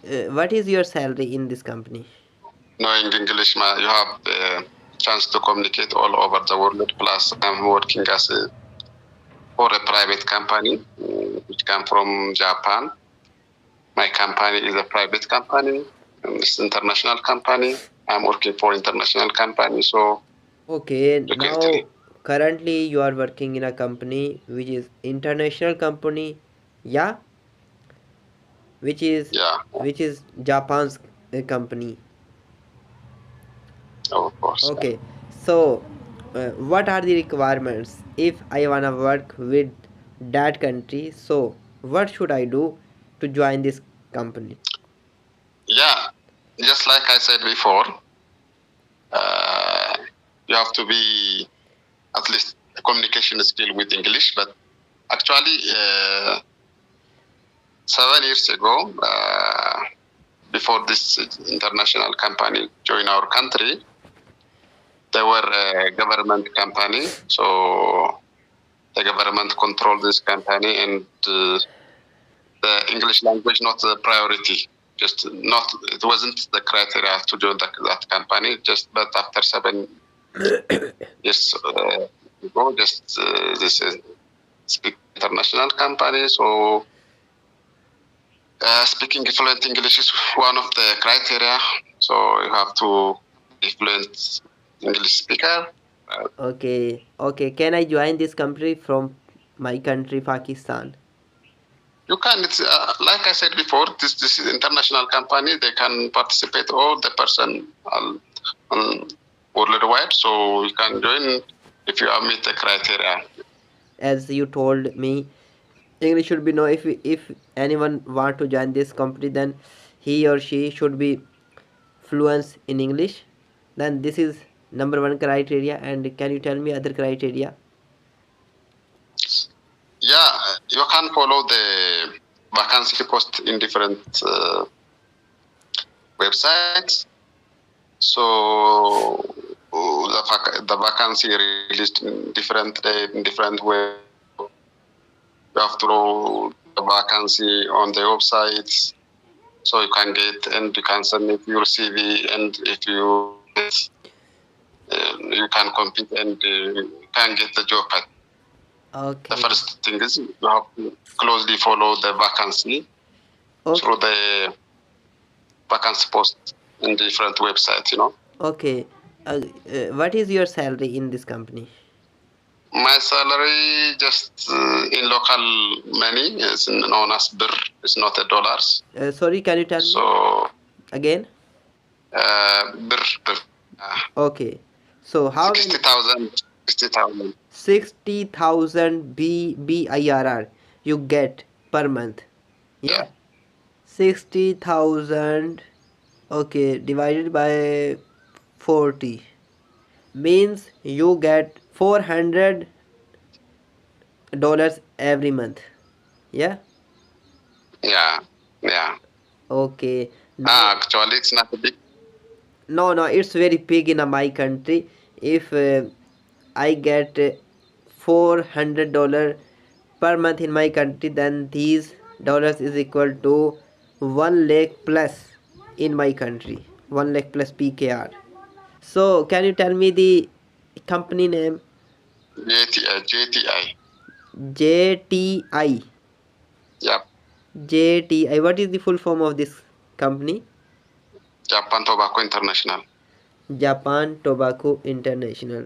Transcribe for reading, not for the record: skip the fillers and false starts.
What is your salary in this company? Knowing English, you have the chance to communicate all over the world. Plus, I'm working as for a private company which come from Japan. My company is a private company. It's international company. I'm working for international company. So Okay, you can now currently you are working in a company which is international company, yeah, which is yeah, which is Japan's company. of course. Okay, so what are the requirements if I wanna work with that country? So what should I do to join this company? Yeah, just like I said before, uh, you have to be at least a communication skill with English. But actually, 7 years ago, before this international company joined our country, they were a government company. So the government controlled this company, and the English language not the priority. Just not, it wasn't the criteria to join that company. Just but after 7 years ago, just this is speak international company. So speaking fluent English is one of the criteria. So you have to be fluent English speaker. Okay, okay. Can I join this company from my country, Pakistan? You can. It's like I said before. This is international company. They can participate all the person on worldwide. So you can join if you have meet the criteria. As you told me, English should be know if anyone want to join this company, then he or she should be fluent in English. Then this is number one criteria. And can you tell me other criteria? Yeah, you can follow the vacancy post in different websites. So the vacancy released in different day in different way. You have to know the vacancy on the websites, so you can get and you can submit your CV, and if you get, you can compete and can get the job. The Okay. first thing is you have to closely follow the vacancy Okay. through the vacancy post in different websites. Okay. What is your salary in this company? My salary just in local money is known as birr. It's not a dollars. Sorry, can you tell me So again? birr. Okay. So how many? 60,000. 60,000. 60,000 BIRR you get per month. Yeah. 60,000. Okay, divided by 40 means you get $400 every month. Yeah. Yeah. Yeah. Okay. Now, Actually, it's not a big. no, it's very big in my country. If I get $400 per month in my country, then these dollars is equal to 1 lakh plus in my country, 1 lakh plus PKR. So can you tell me the company name? JTI. JTI. Yep. JTI. What is the full form of this company? Japan Tobacco International. Japan Tobacco International.